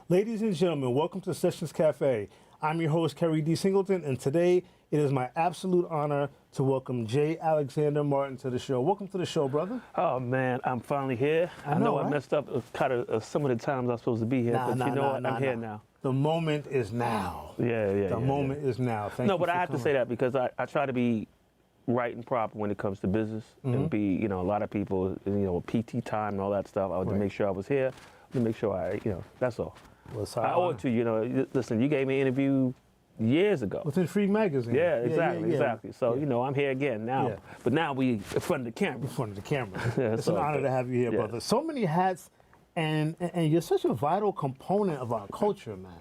Ladies and gentlemen, welcome to Sessions Cafe. I'm your host, Keri D. Singleton, and today it is my absolute honor to welcome J. Alexander Martin to the show. Welcome to the show, brother. Oh, man, I'm finally here. I know right? I messed up kind of some of the times I was supposed to be here, but you know what? I'm here now. The moment is now. The moment is now. Thank you. No, but I have to say that because I try to be right and proper when it comes to business and be, you know, a lot of people, you know, PT time and all that stuff. I wanted to make sure I was here, to make sure that's all. Well, I owe it to you, you know. Listen, you gave me an interview years ago. Within Freak Magazine. Yeah, exactly. So, you know, I'm here again now. Yeah. But now we in front of the camera. In front of the camera. It's so an honor to have you here, brother. So many hats, and you're such a vital component of our culture, man.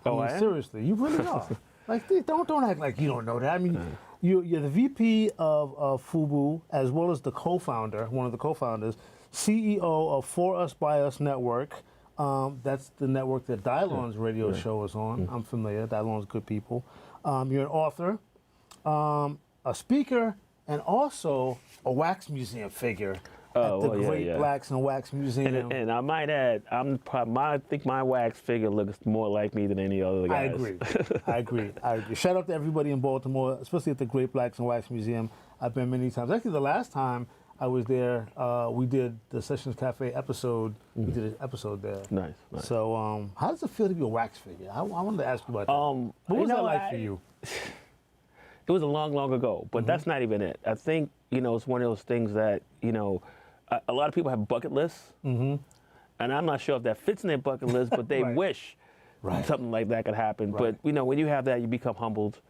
I mean, seriously, you really are. Like, don't act like you don't know that. I mean, you're the VP of FUBU, as well as the co-founder, one of the co-founders, CEO of For Us By Us Network. That's the network that Dion's radio show is on. I'm familiar. Dion's good people. You're an author, a speaker, and also a wax museum figure at the Great Blacks and Wax Museum. And I might add, I think my wax figure looks more like me than any other guys. I agree. Shout out to everybody in Baltimore, especially at the Great Blacks and Wax Museum. I've been many times. Actually, the last time I was there, we did the Sessions Cafe episode. We did an episode there. Nice. So, how does it feel to be a wax figure? I wanted to ask you about that. What was that like for you? It was a long ago, but that's not even it. I think, you know, it's one of those things that, you know, a lot of people have bucket lists, and I'm not sure if that fits in their bucket list, but they wish something like that could happen. But, you know, when you have that, you become humbled.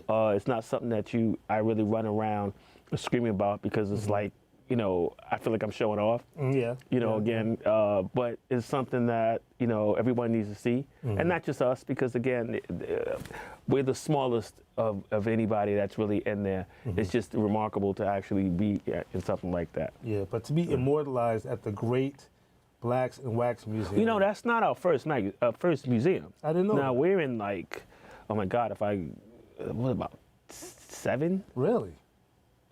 It's not something that I really run around screaming about because it's like, you know, I feel like I'm showing off. You know, again, but it's something that, you know, everyone needs to see. And not just us, because, again, we're the smallest of anybody that's really in there. It's just remarkable to actually be in something like that. Yeah, but to be immortalized at the Great Blacks and Wax Museum. You know, that's not our first museum. I didn't know. Now, we're in, like, oh, my God, what about 7? Really?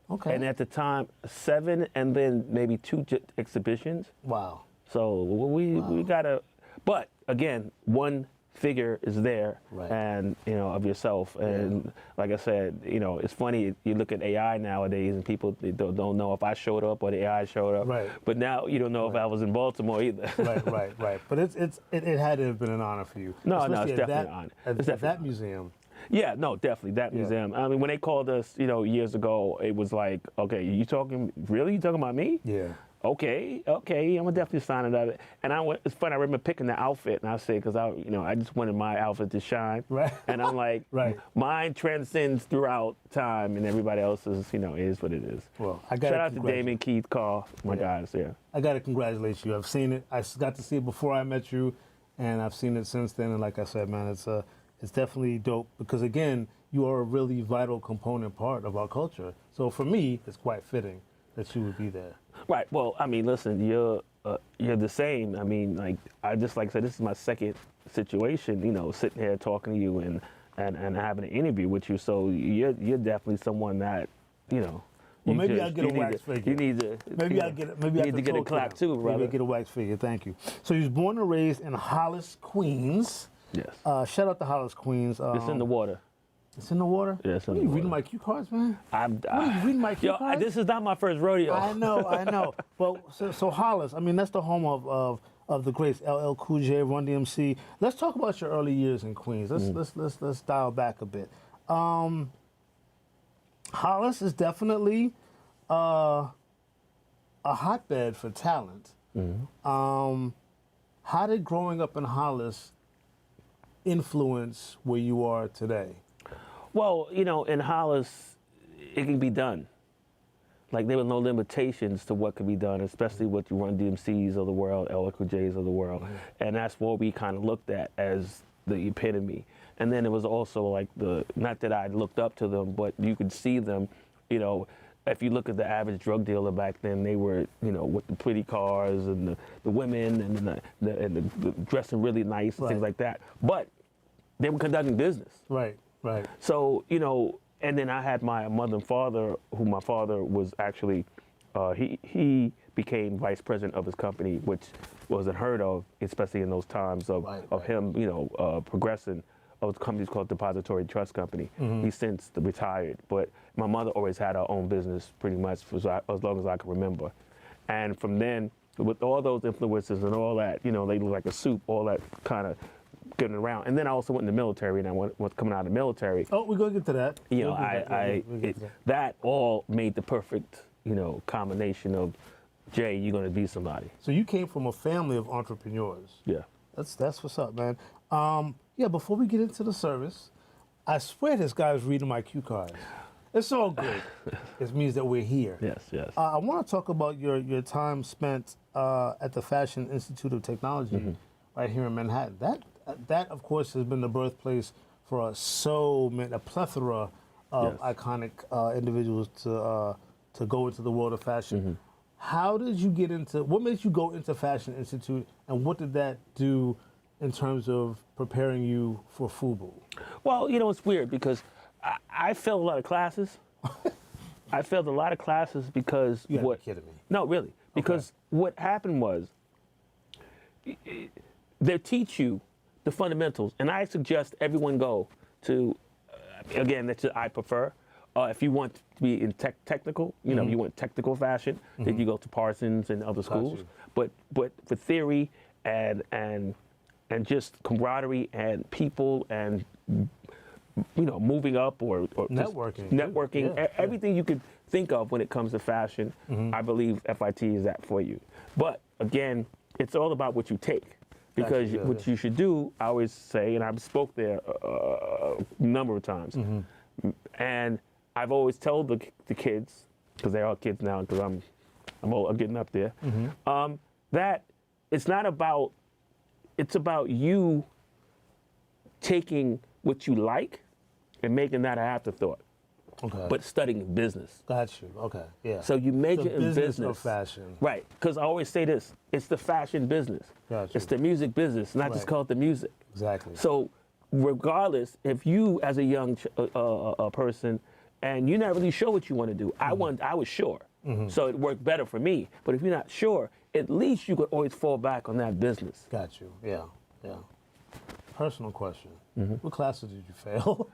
Okay. And at the time, 7 and then maybe 2 exhibitions. Wow. So we gotta, but again, one figure is there, and you know, of yourself. And like I said, you know, it's funny. You look at AI nowadays, and people they don't know if I showed up or the AI showed up. Right. But now you don't know if I was in Baltimore either. Right. But it had to have been an honor for you. No, it's definitely an honor. At that museum. Yeah, no, definitely that museum. I mean, when they called us, you know, years ago, it was like, okay, you talking about me? Yeah. Okay, I'm gonna definitely sign it up. And it's funny. I remember picking the outfit, and I said, because I just wanted my outfit to shine. Right. And I'm like, mine transcends throughout time, and everybody else's, you know, is what it is. Well, I got shout out to Damon, Keith, Carl, my guys. Yeah. I gotta congratulate you. I've seen it. I got to see it before I met you, and I've seen it since then. And like I said, man, it's definitely dope because, again, you are a really vital component part of our culture. So for me, it's quite fitting that you would be there. Right. Well, I mean, listen, you're the same. I mean, like I said, this is my second situation, you know, sitting here talking to you and having an interview with you. So you're definitely someone that, you know. Well, maybe I'll get a wax figure. You need to. Maybe I'll get. Maybe I need to get a clap too, brother. Maybe I get a wax figure. Thank you. So you was born and raised in Hollis, Queens. Yes. Shout out to Hollis, Queens. It's in the water. It's in the water? Yeah, it's in the water. What are you reading my cue cards, man? What are you reading my cue cards? This is not my first rodeo. I know. Well, so Hollis, I mean, that's the home of the greats, LL Cool J, Run DMC. Let's talk about your early years in Queens. Let's dial back a bit. Hollis is definitely a hotbed for talent. How did growing up in Hollis influence where you are today? Well, you know, in Hollis, it can be done. Like, there were no limitations to what could be done, especially with the Run DMCs of the world, LL Cool J's of the world. And that's what we kind of looked at as the epitome. And then it was also like not that I looked up to them, but you could see them, you know, if you look at the average drug dealer back then, they were, you know, with the pretty cars and the women and the dressing really nice and things like that. But they were conducting business. Right. So, you know, and then I had my mother and father, who my father was actually, he became vice president of his company, which was unheard of, especially in those times of him, progressing. Of companies called Depository Trust Company. He's since retired, but my mother always had her own business pretty much for as long as I can remember. And from then, with all those influences and all that, they look like a soup, all that kind of getting around. And then I also went in the military, and I was coming out of the military. Oh, we're gonna get to that. That all made the perfect, combination of, Jay, you're gonna be somebody. So you came from a family of entrepreneurs. Yeah. That's what's up, man. Yeah, before we get into the service, I swear this guy was reading my cue cards. It's all good. It means that we're here. Yes, yes. I want to talk about your time spent at the Fashion Institute of Technology right here in Manhattan. That of course has been the birthplace for a plethora of iconic individuals to go into the world of fashion. How did you get into? What made you go into Fashion Institute, and what did that do in terms of preparing you for FUBU? Well, it's weird because I failed a lot of classes. I failed a lot of classes because you gotta be kidding me. No, really. Because what happened was they teach you the fundamentals, and I suggest everyone go to, again, that's what I prefer. If you want to be in technical, you want technical fashion, then you go to Parsons and other schools. But for theory and just camaraderie and people and moving up or networking, everything you could think of when it comes to fashion, I believe FIT is that for you. But again, it's all about what you take. Because what you should do, I always say, and I've spoke there a number of times, and I've always told the kids, because they're all kids now, because I'm getting up there, that it's not about, it's about you taking what you like and making that an afterthought. Okay. But studying business. Got you. Okay. Yeah. So you major in business. Of fashion. Right. Because I always say this: it's the fashion business. Got you. It's the music business, not just call it the music. Exactly. So regardless, if you as a young person and you're not really sure what you want to do, I was sure. So it worked better for me. But if you're not sure, at least you could always fall back on that business. Got you. Yeah. Yeah. Personal question. What classes did you fail?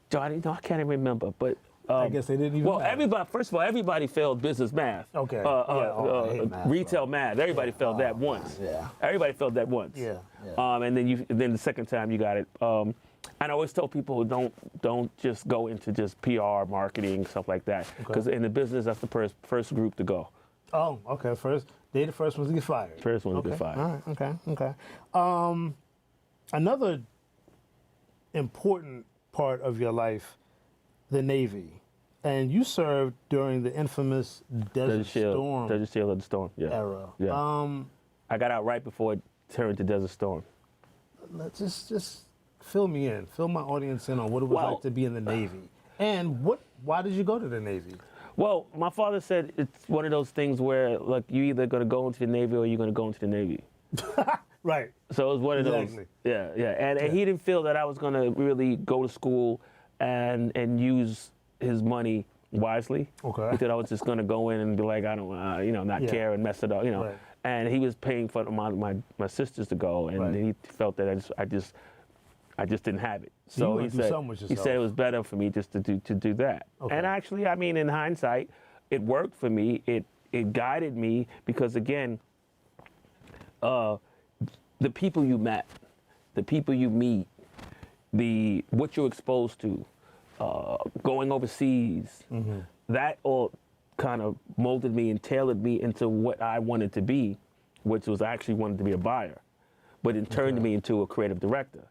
Johnny, no, I can't even remember, but I guess they didn't even. Well, first of all, everybody failed business math. Okay. I hate math, retail math. Everybody failed that once. Yeah. Everybody failed that once. Yeah. And then the second time you got it. And I always tell people don't just go into just PR, marketing, stuff like that, because in the business that's the first group to go. Oh, okay. They're the first ones to get fired. First ones to get fired. All right. Okay. Another important part of your life, the Navy, and you served during the infamous Desert Storm era. Yeah. I got out right before it turned to Desert Storm. Let's just fill me in, fill my audience in on what it was like to be in the Navy, and why did you go to the Navy? Well, my father said it's one of those things where, like, you either going to go into the Navy or you're going to go into the Navy. Right. So it was one of those. Yeah. And he didn't feel that I was going to really go to school and use his money wisely. Okay. He thought I was just going to go in and be like, I don't, not care and mess it up, Right. And he was paying for my sisters to go, and he felt that I just didn't have it. So he said it was better for me just to do that. Okay. And actually, I mean, in hindsight, it worked for me. It guided me because, again, the people you met, the people you meet, what you're exposed to, going overseas, that all kind of molded me and tailored me into what I wanted to be, which was I actually wanted to be a buyer, but it turned me into a creative director.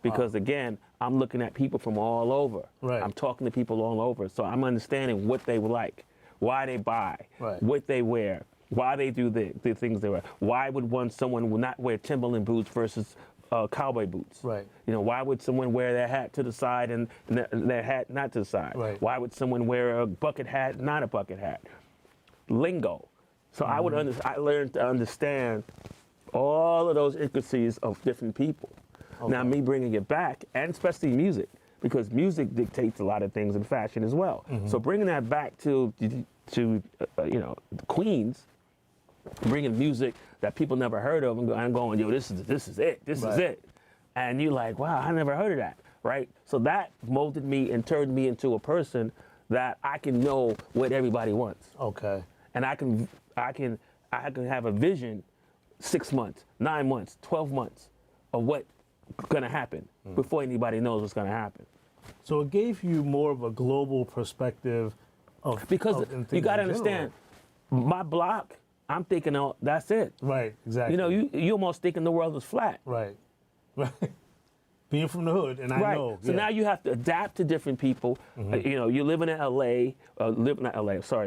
Because again, I'm looking at people from all over. Right. I'm talking to people all over, so I'm understanding what they like, why they buy, what they wear, why they do the things they wear. Why would someone not wear Timberland boots versus cowboy boots? Right. Why would someone wear their hat to the side and their hat not to the side? Right. Why would someone wear a bucket hat, not a bucket hat? Lingo. So I learned to understand all of those intricacies of different people. Okay. Now me bringing it back, and especially music, because music dictates a lot of things in fashion as well. So bringing that back to Queens, bringing music that people never heard of, and I'm going, yo, this is it, this is it, and you're like, wow, I never heard of that, right? So that molded me and turned me into a person that I can know what everybody wants. Okay. And I can have a vision 6 months, 9 months, 12 months of what's gonna happen before anybody knows what's gonna happen. So it gave you more of a global perspective because you gotta understand, my block, I'm thinking, oh, that's it. Right, exactly. You know, you almost thinking the world is flat. Right, right. Being from the hood, and I know. So now you have to adapt to different people. You're living in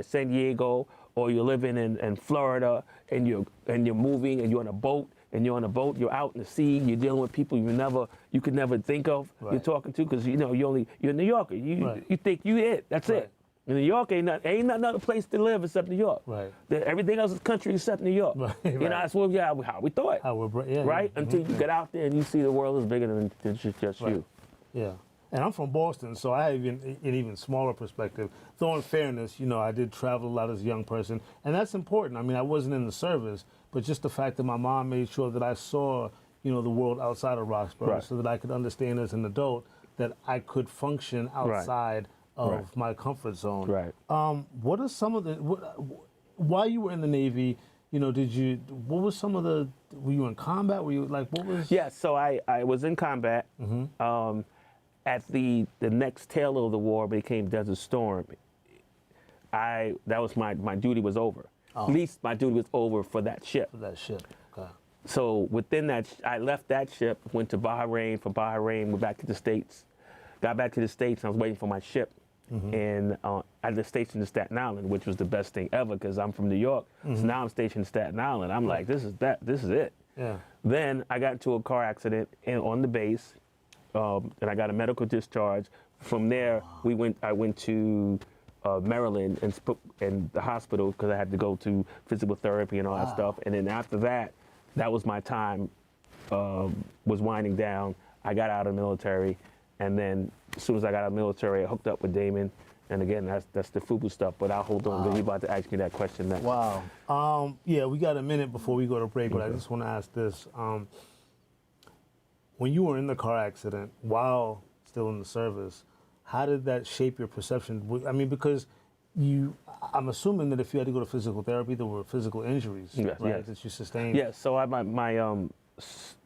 San Diego, or you're living in Florida, and you're moving, and you're on a boat, you're out in the sea, you're dealing with people you could never think of you're talking to, because you're a New Yorker. You think you it. That's it. In New York ain't nothing other place to live except New York. Right. Everything else is country except New York. Right. That's how we thought. Until you get out there and you see the world is bigger than just you. Yeah. And I'm from Boston, so I have an even smaller perspective. Though in fairness, I did travel a lot as a young person, and that's important. I mean, I wasn't in the service, but just the fact that my mom made sure that I saw, the world outside of Roxborough, so that I could understand as an adult that I could function outside of my comfort zone. Right. What are some of the while you were in the Navy? What was some of the? Were you in combat? Were you what was? Yeah. So I was in combat. At the next tail of the war became Desert Storm. That was my duty was over. At least my duty was over for that ship. Okay. So within that, I left that ship, went to Bahrain. From Bahrain, went back to the States. Got back to the States, and I was waiting for my ship. And I was stationed in Staten Island, which was the best thing ever because I'm from New York. So now I'm stationed in Staten Island. I'm like, this is it. Yeah. Then I got into a car accident on the base, and I got a medical discharge. From there, I went to Maryland and the hospital because I had to go to physical therapy and all that stuff. And then after that, that was my time. Was winding down. I got out of the military, and then as soon as I got out of the military, I hooked up with Damon. And again, that's the FUBU stuff, but I'll hold on because you're about to ask me that question next. Wow. Yeah, we got a minute before we go to break, but I just want to ask this. When you were in the car accident, while still in the service, how did that shape your perception? I mean, because I'm assuming that if you had to go to physical therapy, there were physical injuries, that you sustained. Yes, so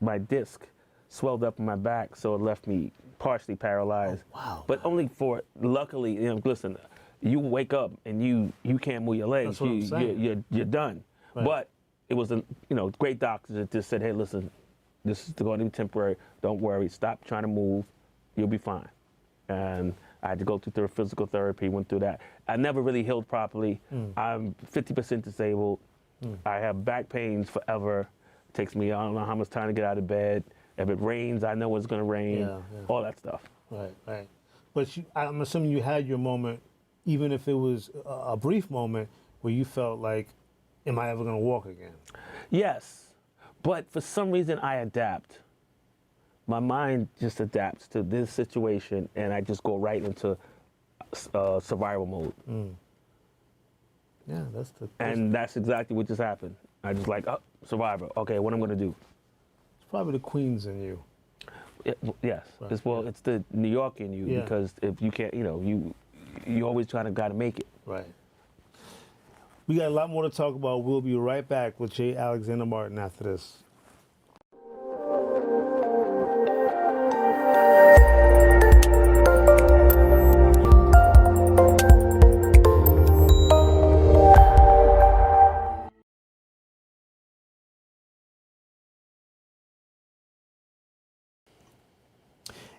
my disc swelled up in my back, so it left me partially paralyzed. Oh, wow. But only luckily, listen, you wake up and you can't move your legs. That's what I'm saying. You're done. Right. But it was great doctors that just said, hey, listen, this is going to be temporary. Don't worry. Stop trying to move. You'll be fine. And I had to go through physical therapy, went through that. I never really healed properly. I'm 50% disabled. I have back pains forever. It takes me, I don't know how much time to get out of bed. If it rains, I know it's going to rain, all that stuff. Right. But I'm assuming you had your moment, even if it was a brief moment, where you felt like, am I ever going to walk again? Yes, but for some reason I adapt. My mind just adapts to this situation, and I just go right into survival mode. Yeah, that's exactly what just happened. I just survivor. Okay, what I'm going to do? Probably the Queens in you. Yes. Right. It's the New York in you because if you can't, you always got to make it. Right. We got a lot more to talk about. We'll be right back with J. Alexander Martin after this.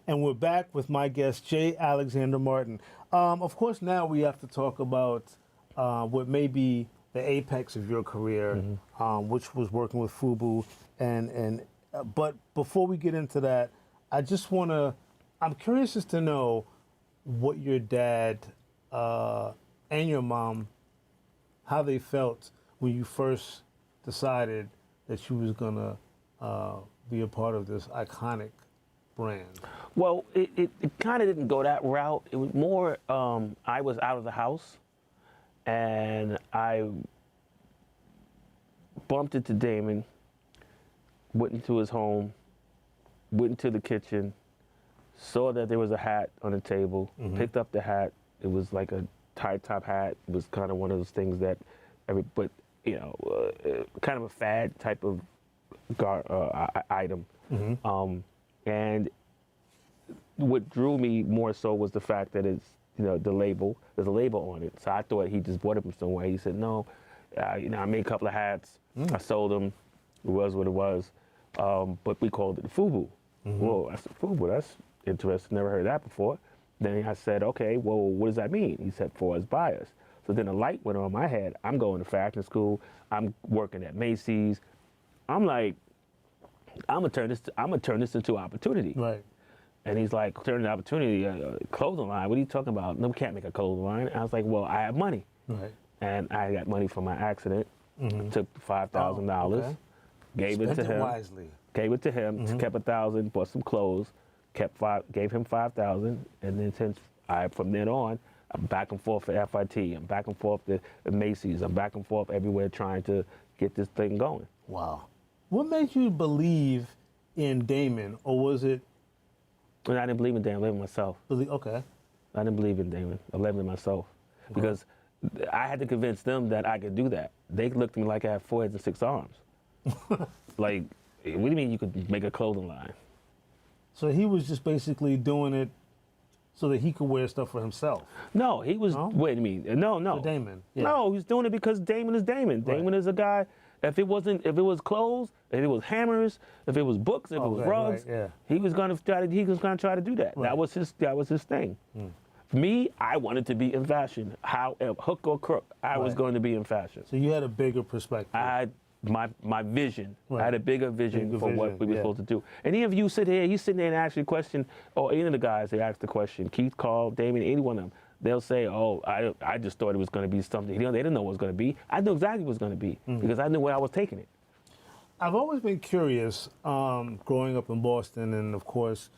And we're back with my guest, J. Alexander Martin. Of course, now we have to talk about what may be the apex of your career, which was working with FUBU. But before we get into that, I'm curious as to know what your dad and your mom, how they felt when you first decided that you was gonna be a part of this iconic brand. Well, it kind of didn't go that route. It was more I was out of the house, and I bumped into Damon, went into his home, went into the kitchen, saw that there was a hat on the table, picked up the hat. It was like a tie top hat. It was kind of one of those things that kind of a fad type of item. And what drew me more so was the fact that it's, the label. There's a label on it. So I thought he just bought it from somewhere. He said, no, I made a couple of hats. I sold them. It was what it was. But we called it the FUBU. Whoa, I said, FUBU, that's interesting. Never heard that before. Then I said, okay, well, what does that mean? He said, for us buyers. So then a light went on my head. I'm going to fashion school. I'm working at Macy's. I'm like, I'm gonna turn this into opportunity. Right. And he's like, turn an opportunity, clothing line. What are you talking about? No, we can't make a clothing line. I was like, well, I have money. Right. And I got money from my accident. Took $5,000, okay. Gave it to him. Wisely. Gave it to him. Kept $1,000. Bought some clothes. Gave him $5,000. And then from then on, I'm back and forth for FIT. I'm back and forth to Macy's. I'm back and forth everywhere trying to get this thing going. Wow. What made you believe in Damon, or was it? And I didn't believe in Damon. I believed in myself. Okay. I didn't believe in Damon. I believed in myself. Because I had to convince them that I could do that. They looked at me like I had 4 heads and 6 arms. Like, what do you mean you could make a clothing line? So he was just basically doing it so that he could wear stuff for himself. No, he was, wait a minute, no. For Damon. Yeah. No, he's doing it because Damon is Damon. Damon is a guy, if it was clothes, if it was hammers, if it was books, if it was rugs, he was gonna try to do that. Right. That was his thing. For me, I wanted to be in fashion. However, hook or crook, I was going to be in fashion. So you had a bigger perspective. I had my vision. I had a bigger vision for what we were supposed to do. And even if you sit here, you sit there and ask your question, or any of the guys, they ask the question, Keith, Carl, Damien, any one of them, they'll say, oh, I just thought it was going to be something. They didn't know what it was going to be. I knew exactly what it was going to be because I knew where I was taking it. I've always been curious, growing up in Boston, and of course,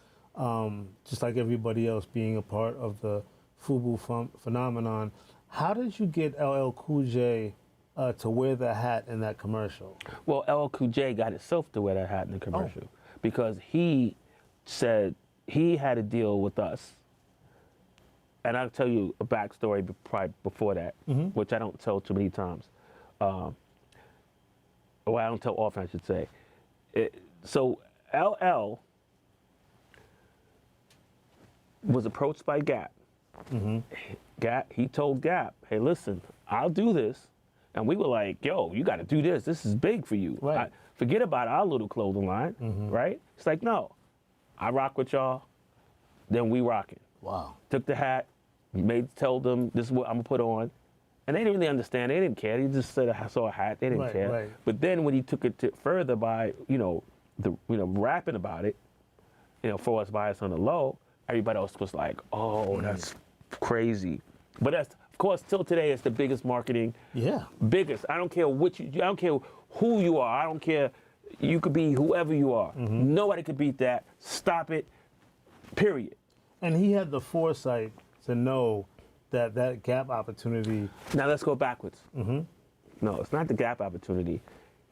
just like everybody else being a part of the FUBU phenomenon, how did you get LL Cool J to wear the hat in that commercial? Well, LL Cool J got himself to wear that hat in the commercial because he said he had a deal with us. And I'll tell you a backstory probably before that, which I don't tell too many times. Well, I don't tell often, I should say. So LL was approached by Gap. He told Gap, hey, listen, I'll do this. And we were like, yo, you got to do this. This is big for you. Right. Forget about our little clothing line, right? It's like, no, I rock with y'all, then we rocking. Wow. Took the hat, told them this is what I'm gonna put on. And they didn't really understand. They didn't care. They just said I saw a hat. They didn't care. Right. But then when he took it further by, rapping about it, for us bias on the low, everybody else was like, oh, that's crazy. But that's, of course, till today, it's the biggest marketing. Yeah. Biggest. I don't care I don't care who you are. I don't care. You could be whoever you are. Nobody could beat that. Stop it. Period. And he had the foresight to know that Gap opportunity. Now let's go backwards. No, it's not the Gap opportunity.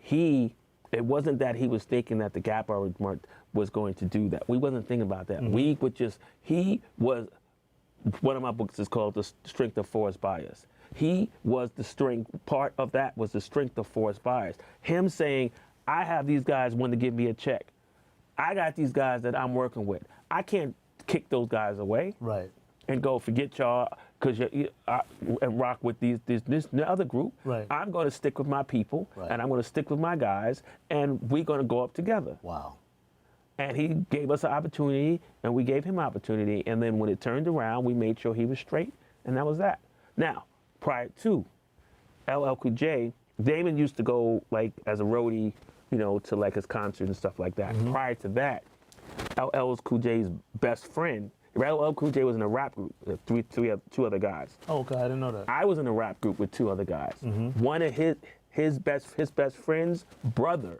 It wasn't that he was thinking that the Gap was going to do that. We wasn't thinking about that. He was, one of my books is called The Strength of Forced Bias. He was the strength, part of that was the strength of forced bias. Him saying, I have these guys wanting to give me a check. I got these guys that I'm working with. I can't kick those guys away. Right. And go forget y'all because and rock with this other group. Right. I'm going to stick with my people, and I'm going to stick with my guys, and we're going to go up together. Wow. And he gave us an opportunity, and we gave him opportunity, and then when it turned around, we made sure he was straight, and that was that. Now, prior to LL Cool J, Damon used to go like as a roadie, to like his concerts and stuff like that. Prior to that, LL Cool J's best friend. LL Cool J was in a rap group with two other guys. Oh, okay, I didn't know that. I was in a rap group with 2 other guys. One of his best friend's brother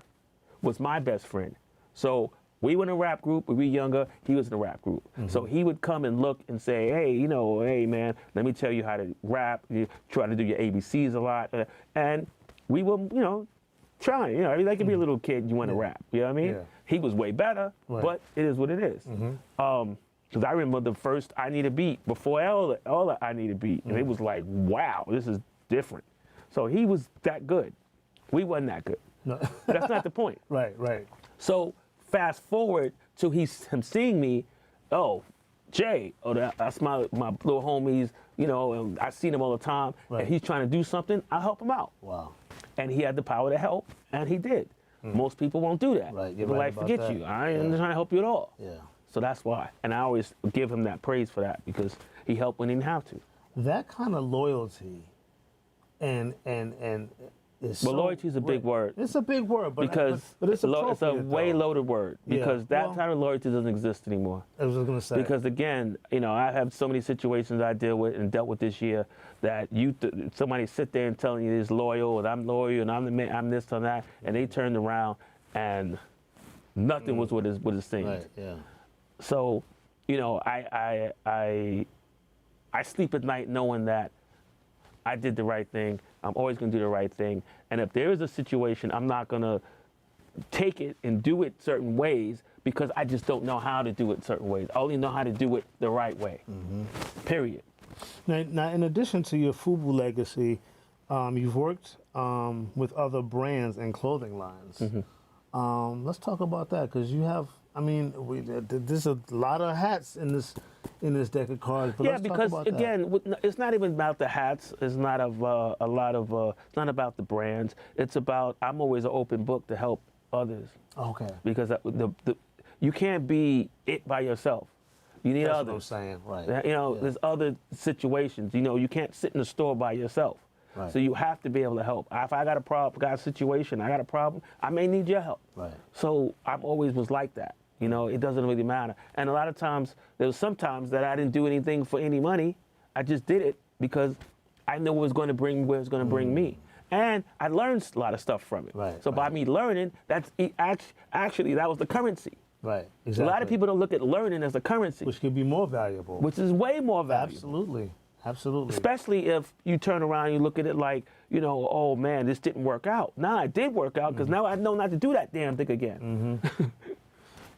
was my best friend. So We were in a rap group. We were younger. He was in a rap group. So he would come and look and say, hey, hey, man, let me tell you how to rap. You try to do your ABCs a lot. And we were, trying. Like you be a little kid, you want to rap. You know what I mean? Yeah. He was way better, but it is what it is. Because I remember the first I Need a Beat, before all the I Need a Beat. And it was like, wow, this is different. So he was that good. We wasn't that good. No. That's not the point. Right. So fast forward to him seeing me, Jay, that's my little homies, and I see him all the time, and he's trying to do something, I help him out. Wow. And he had the power to help, and he did. Most people won't do that. Right. They'll like, forget that. You. I ain't trying to help you at all. Yeah. So that's why. And I always give him that praise for that, because he helped when he didn't have to. That kind of loyalty and loyalty is a big word. It's a big word, but it's a way loaded word, because that kind of loyalty doesn't exist anymore. I was just gonna say. Because again, I have so many situations I deal with and dealt with this year that somebody sit there and telling you they're loyal and I'm loyal and I'm this and that, and they turned around and nothing was what it seemed. Right. Yeah. So, I sleep at night knowing that I did the right thing. I'm always going to do the right thing. And if there is a situation, I'm not going to take it and do it certain ways, because I just don't know how to do it certain ways. I only know how to do it the right way. Period. Now, in addition to your FUBU legacy, you've worked with other brands and clothing lines. Let's talk about that, because you have, there's a lot of hats in this deck of cards. But because again, it's not even about the hats. It's not it's not about the brands. It's about, I'm always an open book to help others. Okay. Because you can't be it by yourself. You need others. That's what I'm saying, right. There's other situations. You can't sit in the store by yourself. Right. So you have to be able to help. If I got a problem, got a situation, I got a problem, I may need your help. Right. So I've always was like that. It doesn't really matter. And a lot of times, there was sometimes that I didn't do anything for any money. I just did it because I knew where it was going to bring me. And I learned a lot of stuff from it. Right. So by me learning, actually, that was the currency. Right. Exactly. A lot of people don't look at learning as a currency. Which could be more valuable. Which is way more valuable. Absolutely. Especially if you turn around and you look at it like, oh man, this didn't work out. Nah, it did work out, because now I know not to do that damn thing again.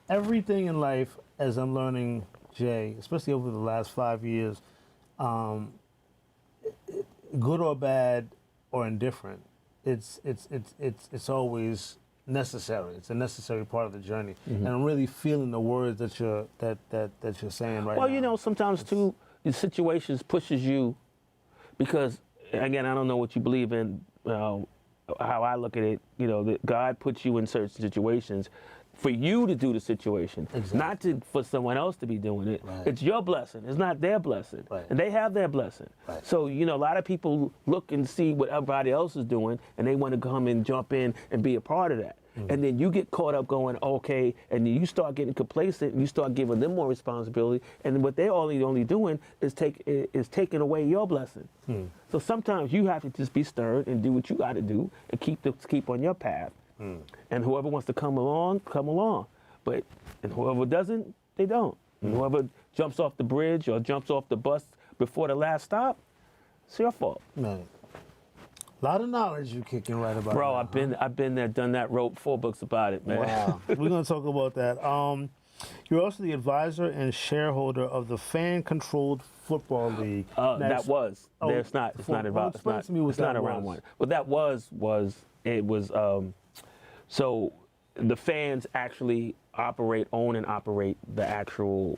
Everything in life, as I'm learning, Jay, especially over the last 5 years, good or bad or indifferent, it's always necessary. It's a necessary part of the journey. And I'm really feeling the words that you're saying right now. Well, sometimes too, the situations pushes you, because again, I don't know what you believe in, how I look at it. That God puts you in certain situations for you to do the situation, not for someone else to be doing it. Right. It's your blessing. It's not their blessing. Right. And they have their blessing. Right. So, a lot of people look and see what everybody else is doing, and they want to come and jump in and be a part of that. And then you get caught up going, okay, and then you start getting complacent, and you start giving them more responsibility, and what they're only doing is taking away your blessing. So sometimes you have to just be stern and do what you got to do and keep on your path. And whoever wants to come along, come along. And whoever doesn't, they don't. And whoever jumps off the bridge or jumps off the bus before the last stop, it's your fault. Man. A lot of knowledge you're kicking right about. Bro, now, I've been there, done that, wrote 4 books about it, man. Wow. We're going to talk about that. You're also the advisor and shareholder of the fan-controlled football league. That was. It's not around one. What that was so the fans actually own and operate the actual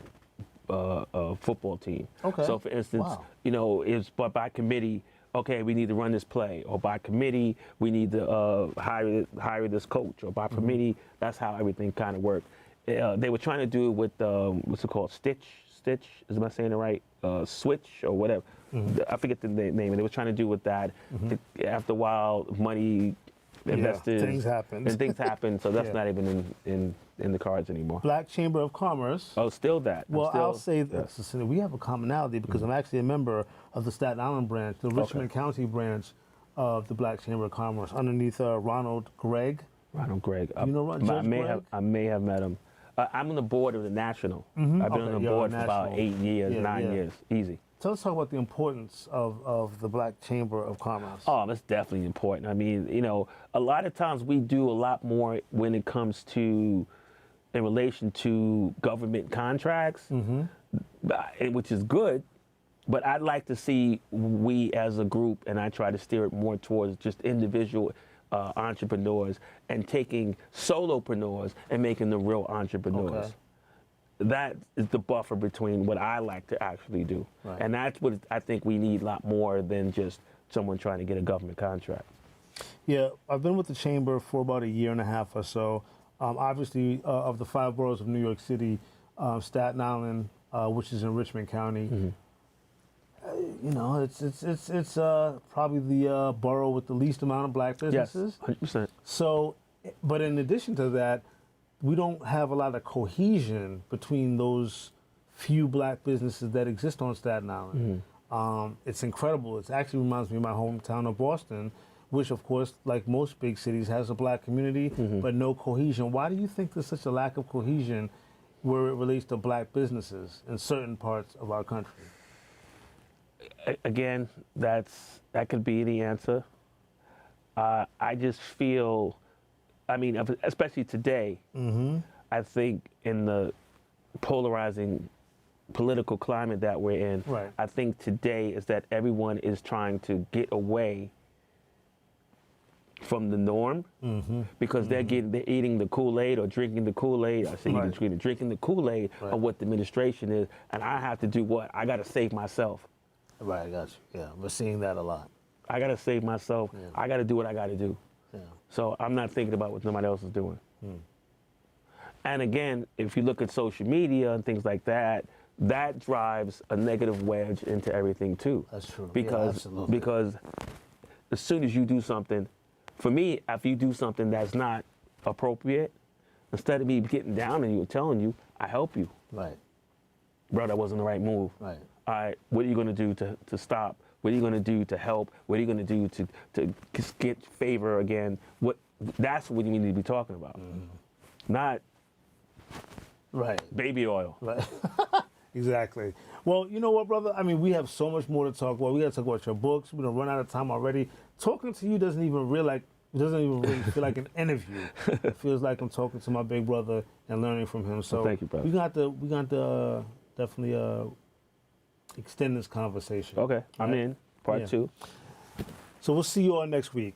football team. Okay. So for instance, it's by committee. Okay, we need to run this play, or by committee we need to hire this coach, or by committee. That's how everything kind of worked. They were trying to do it with what's it called? Stitch? Am I saying it right? Switch or whatever. I forget the name. They were trying to do with that. After a while, money. Investors, things happen. So that's not even in the cards anymore. Black Chamber of Commerce. Oh, still that. Well, I'll say this. We have a commonality because I'm actually a member of the Staten Island branch, the Richmond County branch of the Black Chamber of Commerce, underneath Ronald Gregg. Ronald Gregg. You know Judge Gregg? I may have met him. I'm on the board of the National. I've been on the board for about 8 years, 9 years, easy. So let's talk about the importance of the Black Chamber of Commerce. Oh, that's definitely important. I mean, you know, a lot of times we do a lot more when it comes to, in relation to government contracts, which is good. But I'd like to see we as a group, and I try to steer it more towards just individual entrepreneurs and taking solopreneurs and making them real entrepreneurs. Okay. That is the buffer between what I like to actually do. Right. And that's what I think we need a lot more than just someone trying to get a government contract. Yeah, I've been with the Chamber for about 1.5 years or so. Obviously, of the 5 boroughs of New York City, Staten Island, which is in Richmond County, you know, it's probably the borough with the least amount of Black businesses. Yes, 100%. So, but in addition to that, we don't have a lot of cohesion between those few Black businesses that exist on Staten Island. It's incredible. It actually reminds me of my hometown of Boston, which, of course, like most big cities, has a Black community, but no cohesion. Why do you think there's such a lack of cohesion where it relates to Black businesses in certain parts of our country? Again, that could be the answer. I just feel, I mean, especially today, I think in the polarizing political climate that we're in, I think today is that everyone is trying to get away from the norm because they're eating the Kool-Aid or drinking the Kool-Aid. I say drinking the Kool-Aid of what the administration is, and I have to do what? I got to save myself. Right, I got you. Yeah, we're seeing that a lot. I got to save myself. Yeah. I got to do what I got to do. Yeah. So I'm not thinking about what somebody else is doing. And again, if you look at social media and things like that, that drives a negative wedge into everything too. That's true. Because, yeah, because as soon as you do something, for me, if you do something that's not appropriate, instead of me getting down on you and telling you, I help you. Right. Bro, that wasn't the right move. Right. All right, what are you going to do to stop? What are you going to do to help? What are you going to do to get favor again? That's what we need to be talking about. Not baby oil. Right. Exactly. Well, you know what, brother? I mean, we have so much more to talk about. We got to talk about your books. We're going to run out of time already. Talking to you doesn't even really feel like an interview. It feels like I'm talking to my big brother and learning from him. So thank you, brother. We got to definitely extend this conversation. Okay, I'm in. Part 2. So we'll see you all next week.